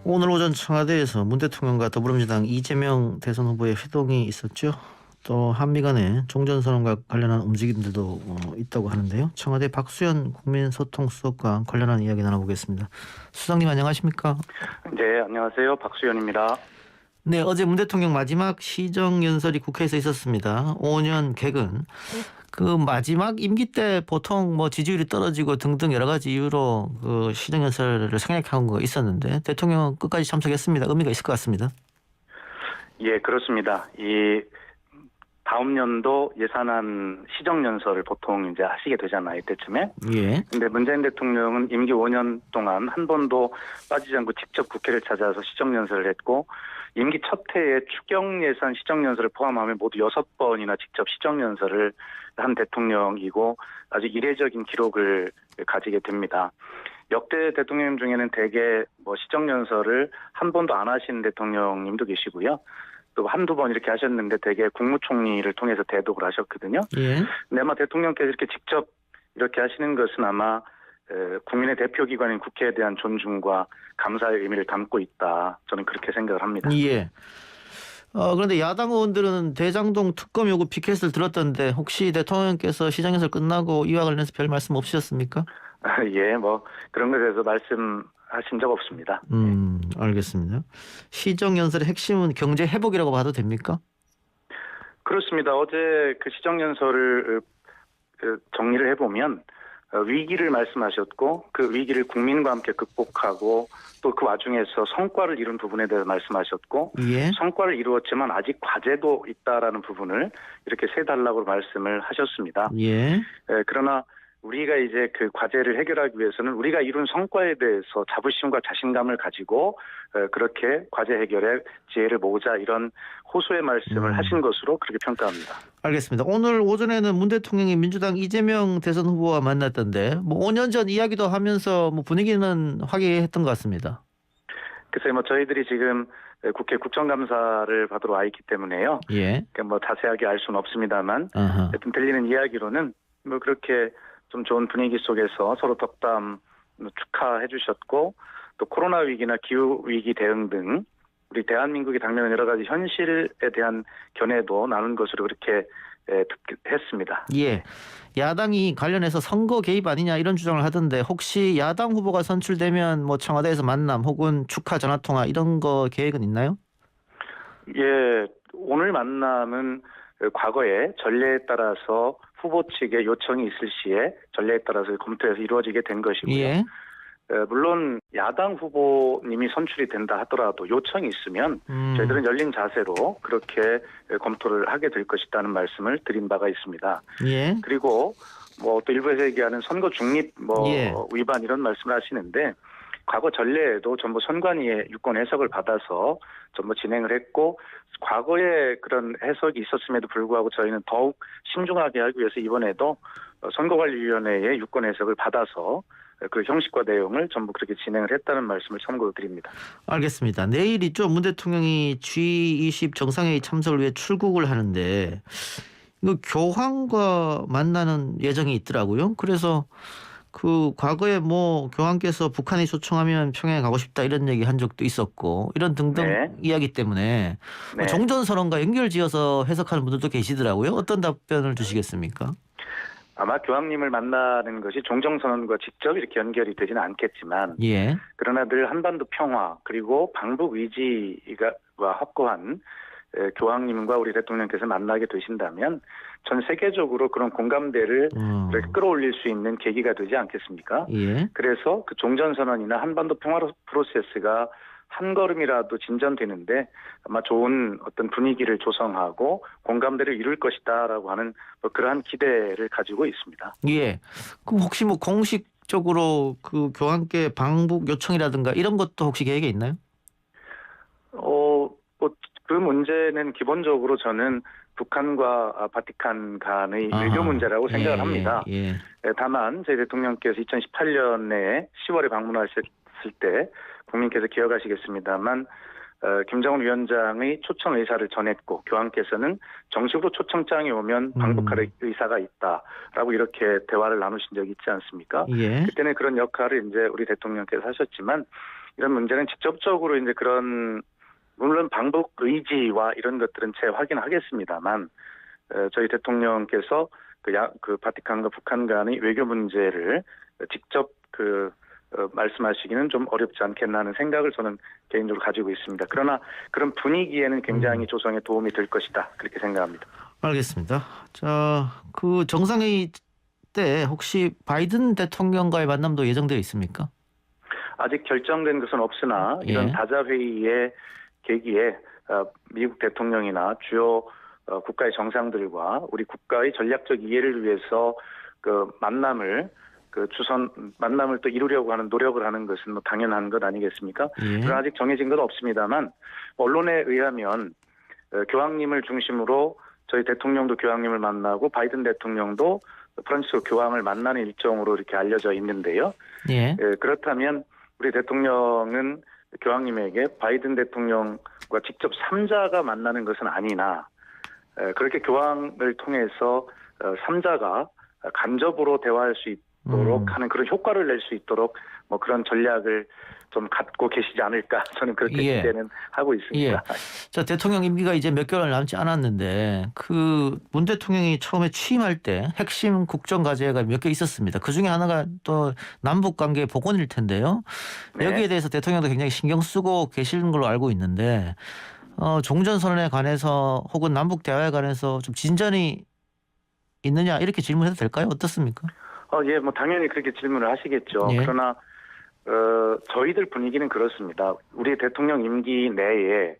오늘 오전 청와대에서 문 대통령과 더불어민주당 이재명 대선 후보의 회동이 있었죠. 또 한미 간의 종전선언과 관련한 움직임들도 있다고 하는데요. 청와대 박수현 국민소통수석과 관련한 이야기 나눠보겠습니다. 수석님 안녕하십니까? 네, 안녕하세요. 박수현입니다. 네, 어제 문 대통령 마지막 시정연설이 국회에서 있었습니다. 5년 개근. 그 마지막 임기 때 보통 뭐 지지율이 떨어지고 등등 여러 가지 이유로 그 시정연설을 생략한 거 있었는데 대통령은 끝까지 참석했습니다. 의미가 있을 것 같습니다. 예, 그렇습니다. 이 다음 연도 예산안 시정연설을 보통 이제 하시게 되잖아요, 이때쯤에. 예. 근데 문재인 대통령은 임기 5년 동안 한 번도 빠지지 않고 직접 국회를 찾아서 시정연설을 했고, 임기 첫 해에 추경 예산 시정연설을 포함하면 모두 6번이나 직접 시정연설을 한 대통령이고 아주 이례적인 기록을 가지게 됩니다. 역대 대통령 중에는 대개 뭐 시정연설을 한 번도 안 하신 대통령님도 계시고요. 또 한두 번 이렇게 하셨는데 대개 국무총리를 통해서 대독을 하셨거든요. 예. 근데 아마 대통령께서 이렇게 직접 이렇게 하시는 것은 아마 국민의 대표기관인 국회에 대한 존중과 감사의 의미를 담고 있다. 저는 그렇게 생각을 합니다. 예. 그런데 야당 의원들은 대장동 특검 요구 피켓을 들었던데 혹시 대통령께서 시정연설 끝나고 이와 관련해서 별 말씀 없으셨습니까? 예, 뭐 그런 것에 대해서 말씀하신 적 없습니다. 알겠습니다. 시정연설의 핵심은 경제 회복이라고 봐도 됩니까? 그렇습니다. 어제 그 시정연설을 정리를 해보면 위기를 말씀하셨고 그 위기를 국민과 함께 극복하고 또 그 와중에서 성과를 이룬 부분에 대해서 말씀하셨고 예. 성과를 이루었지만 아직 과제도 있다라는 부분을 이렇게 세 단락으로 말씀을 하셨습니다. 예. 그러나 우리가 이제 그 과제를 해결하기 위해서는 우리가 이룬 성과에 대해서 자부심과 자신감을 가지고 그렇게 과제 해결에 지혜를 모으자 이런 호소의 말씀을 하신 것으로 그렇게 평가합니다. 알겠습니다. 오늘 오전에는 문 대통령이 민주당 이재명 대선 후보와 만났던데 뭐 5년 전 이야기도 하면서 뭐 분위기는 화기애애했던 것 같습니다. 글쎄요, 뭐 저희들이 지금 국회 국정감사를 받으러 와 있기 때문에요. 예. 그러니까 뭐 자세하게 알 수는 없습니다만, 아하. 하여튼 들리는 이야기로는 뭐 그렇게 좀 좋은 분위기 속에서 서로 덕담 축하해 주셨고, 또 코로나 위기나 기후 위기 대응 등 우리 대한민국이 당면한 여러 가지 현실에 대한 견해도 나눈 것으로 그렇게 했습니다. 예. 야당이 관련해서 선거 개입 아니냐 이런 주장을 하던데 혹시 야당 후보가 선출되면 뭐 청와대에서 만남 혹은 축하 전화 통화 이런 거 계획은 있나요? 예, 오늘 만남은 과거에 전례에 따라서 후보 측의 요청이 있을 시에 전례에 따라서 검토해서 이루어지게 된 것이고요. 예. 물론 야당 후보님이 선출이 된다 하더라도 요청이 있으면 저희들은 열린 자세로 그렇게 검토를 하게 될 것이라는 말씀을 드린 바가 있습니다. 예. 그리고 뭐 또 일부에서 얘기하는 선거 중립 예. 위반 이런 말씀을 하시는데 과거 전례에도 전부 선관위의 유권 해석을 받아서 전부 진행을 했고 과거에 그런 해석이 있었음에도 불구하고 저희는 더욱 신중하게 하기 위해서 이번에도 선거관리위원회의 유권 해석을 받아서 그 형식과 내용을 전부 그렇게 진행을 했다는 말씀을 참고로 드립니다. 알겠습니다. 내일 있죠. 문 대통령이 G20 정상회의 참석을 위해 출국을 하는데 이거 교황과 만나는 예정이 있더라고요. 그래서 그 과거에 뭐 교황께서 북한이 초청하면 평양에 가고 싶다 이런 얘기 한 적도 있었고 이런 등등 네. 이야기 때문에 네. 종전선언과 연결지어서 해석하는 분들도 계시더라고요. 어떤 답변을 주시겠습니까? 아마 교황님을 만나는 것이 종정선언과 직접 이렇게 연결이 되지는 않겠지만 예. 그러나 늘 한반도 평화 그리고 방북 의지가 확고한 교황님과 우리 대통령께서 만나게 되신다면 전 세계적으로 그런 공감대를 이렇게 끌어올릴 수 있는 계기가 되지 않겠습니까? 예. 그래서 그 종전선언이나 한반도 평화 프로세스가 한 걸음이라도 진전되는데 아마 좋은 어떤 분위기를 조성하고 공감대를 이룰 것이다라고 하는 뭐 그러한 기대를 가지고 있습니다. 예. 그럼 혹시 뭐 공식적으로 그 교황께 방북 요청이라든가 이런 것도 혹시 계획에 있나요? 뭐 그 문제는 기본적으로 저는 북한과 바티칸 간의 외교 문제라고 생각을 합니다. 예. 다만 저희 대통령께서 2018년에 10월에 방문하셨을 때 국민께서 기억하시겠습니다만 김정은 위원장의 초청 의사를 전했고 교황께서는 정식으로 초청장이 오면 방북할 의사가 있다라고 이렇게 대화를 나누신 적이 있지 않습니까? 예. 그때는 그런 역할을 이제 우리 대통령께서 하셨지만 이런 문제는 직접적으로 이제 그런 물론 방북 의지와 이런 것들은 재확인하겠습니다만 저희 대통령께서 그 바티칸과 북한 간의 외교 문제를 직접 말씀하시기는 좀 어렵지 않겠나 하는 생각을 저는 개인적으로 가지고 있습니다. 그러나 그런 분위기에는 굉장히 조성에 도움이 될 것이다. 그렇게 생각합니다. 알겠습니다. 자, 그 정상회의 때 혹시 바이든 대통령과의 만남도 예정되어 있습니까? 아직 결정된 것은 없으나 이런 예. 다자회의의 계기에 미국 대통령이나 주요 국가의 정상들과 우리 국가의 전략적 이해를 위해서 만남을 또 이루려고 하는 노력을 하는 것은 뭐 당연한 것 아니겠습니까? 예. 그러나 아직 정해진 건 없습니다만 언론에 의하면 교황님을 중심으로 저희 대통령도 교황님을 만나고 바이든 대통령도 프란치스 교황을 만나는 일정으로 이렇게 알려져 있는데요. 예. 그렇다면 우리 대통령은 교황님에게 바이든 대통령과 직접 3자가 만나는 것은 아니나 그렇게 교황을 통해서 3자가 간접으로 대화할 수 있도록 하는 그런 효과를 낼 수 있도록 뭐 그런 전략을 좀 갖고 계시지 않을까 저는 그렇게 예. 기대는 하고 있습니다. 예. 자, 대통령 임기가 이제 몇 개월 남지 않았는데 그 문 대통령이 처음에 취임할 때 핵심 국정 과제가 몇 개 있었습니다. 그 중에 하나가 또 남북 관계 복원일 텐데요. 네. 여기에 대해서 대통령도 굉장히 신경 쓰고 계시는 걸로 알고 있는데 종전선언에 관해서 혹은 남북 대화에 관해서 좀 진전이 있느냐 이렇게 질문해도 될까요? 어떻습니까? 예, 뭐 당연히 그렇게 질문을 하시겠죠. 예. 그러나 저희들 분위기는 그렇습니다. 우리 대통령 임기 내에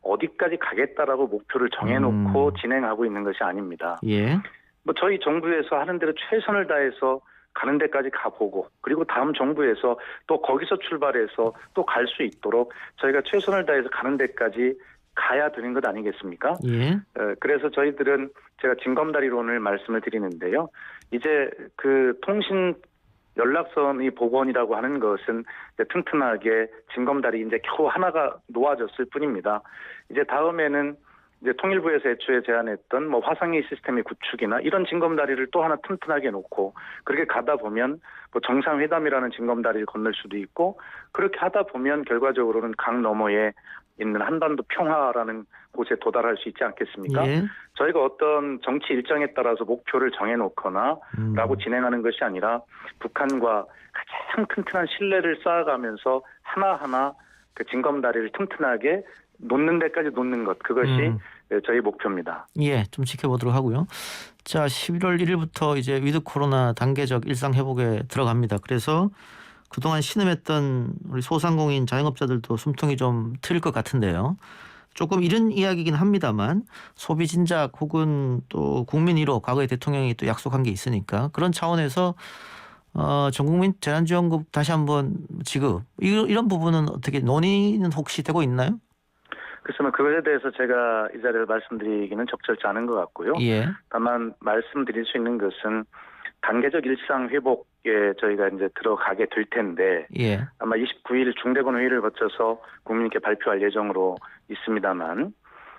어디까지 가겠다라고 목표를 정해놓고 진행하고 있는 것이 아닙니다. 예. 뭐 저희 정부에서 하는 대로 최선을 다해서 가는 데까지 가보고 그리고 다음 정부에서 또 거기서 출발해서 또 갈 수 있도록 저희가 최선을 다해서 가는 데까지 가야 되는 것 아니겠습니까? 예. 그래서 저희들은 제가 징검다리론을 말씀을 드리는데요. 이제 그 통신 연락선의 복원이라고 하는 것은 이제 튼튼하게 징검다리 이제 겨우 하나가 놓아졌을 뿐입니다. 이제 다음에는 이제 통일부에서 애초에 제안했던 뭐 화상회의 시스템의 구축이나 이런 징검다리를 또 하나 튼튼하게 놓고 그렇게 가다 보면 뭐 정상회담이라는 징검다리를 건널 수도 있고 그렇게 하다 보면 결과적으로는 강 너머에 있는 한반도 평화라는 곳에 도달할 수 있지 않겠습니까? 예. 저희가 어떤 정치 일정에 따라서 목표를 정해놓거나 라고 진행하는 것이 아니라 북한과 가장 튼튼한 신뢰를 쌓아가면서 하나하나 그 징검다리를 튼튼하게 놓는 데까지 놓는 것 그것이 저희 목표입니다. 예, 좀 지켜보도록 하고요. 자, 11월 1일부터 이제 위드 코로나 단계적 일상 회복에 들어갑니다. 그래서 그동안 신음했던 우리 소상공인 자영업자들도 숨통이 좀 트일 것 같은데요. 조금 이른 이야기긴 합니다만 소비 진작 혹은 또 국민 1호 과거에 대통령이 또 약속한 게 있으니까 그런 차원에서 전국민 재난지원금 다시 한번 지급 이런 부분은 어떻게 논의는 혹시 되고 있나요? 그렇지만 그것에 대해서 제가 이 자리에서 말씀드리기는 적절치 않은 것 같고요. 예. 다만 말씀드릴 수 있는 것은 단계적 일상 회복에 저희가 이제 들어가게 될 텐데 예. 아마 29일 중대본 회의를 거쳐서 국민께 발표할 예정으로 있습니다만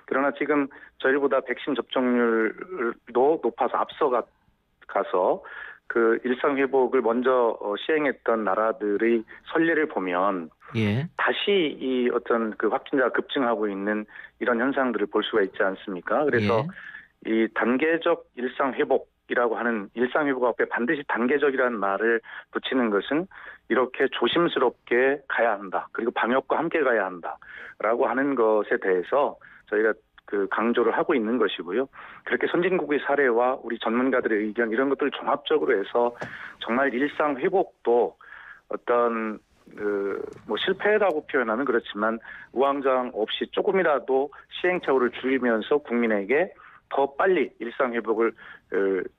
그러나 지금 저희보다 백신 접종률도 높아서 앞서가서 그 일상 회복을 먼저 시행했던 나라들의 선례를 보면 예. 다시 이 어떤 그 확진자가 급증하고 있는 이런 현상들을 볼 수가 있지 않습니까? 그래서 이 단계적 일상 회복이라고 하는 일상 회복 앞에 반드시 단계적이라는 말을 붙이는 것은 이렇게 조심스럽게 가야 한다. 그리고 방역과 함께 가야 한다라고 하는 것에 대해서 저희가 그 강조를 하고 있는 것이고요. 그렇게 선진국의 사례와 우리 전문가들의 의견 이런 것들을 종합적으로 해서 정말 일상 회복도 어떤 뭐 실패라고 표현하면 그렇지만 우왕좌왕 없이 조금이라도 시행착오를 줄이면서 국민에게 더 빨리 일상 회복을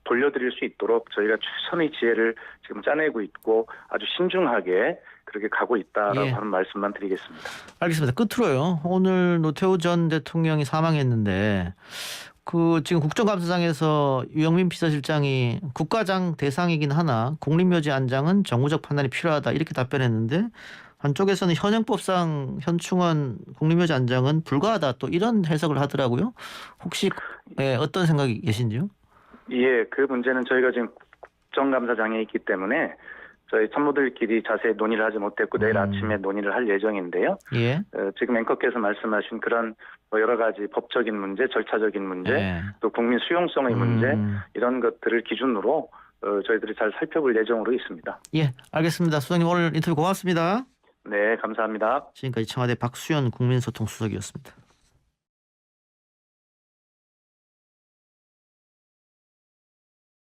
돌려드릴 수 있도록 저희가 최선의 지혜를 지금 짜내고 있고 아주 신중하게 그렇게 가고 있다라고 하는 말씀만 드리겠습니다. 알겠습니다. 끝으로요. 오늘 노태우 전 대통령이 사망했는데 그 지금 국정감사장에서 유영민 비서실장이 국가장 대상이긴 하나 국립묘지 안장은 정무적 판단이 필요하다 이렇게 답변했는데 한쪽에서는 현행법상 현충원 국립묘지 안장은 불가하다 또 이런 해석을 하더라고요. 혹시 어떤 생각이 계신지요? 예, 그 문제는 저희가 지금 국정감사장에 있기 때문에 저희 참모들끼리 자세히 논의를 하지 못했고 내일 아침에 논의를 할 예정인데요. 예. 지금 앵커께서 말씀하신 그런 여러 가지 법적인 문제, 절차적인 문제, 예. 또 국민 수용성의 문제 이런 것들을 기준으로 저희들이 잘 살펴볼 예정으로 있습니다. 예, 알겠습니다. 수석님 오늘 인터뷰 고맙습니다. 네, 감사합니다. 지금까지 청와대 박수현 국민소통 수석이었습니다.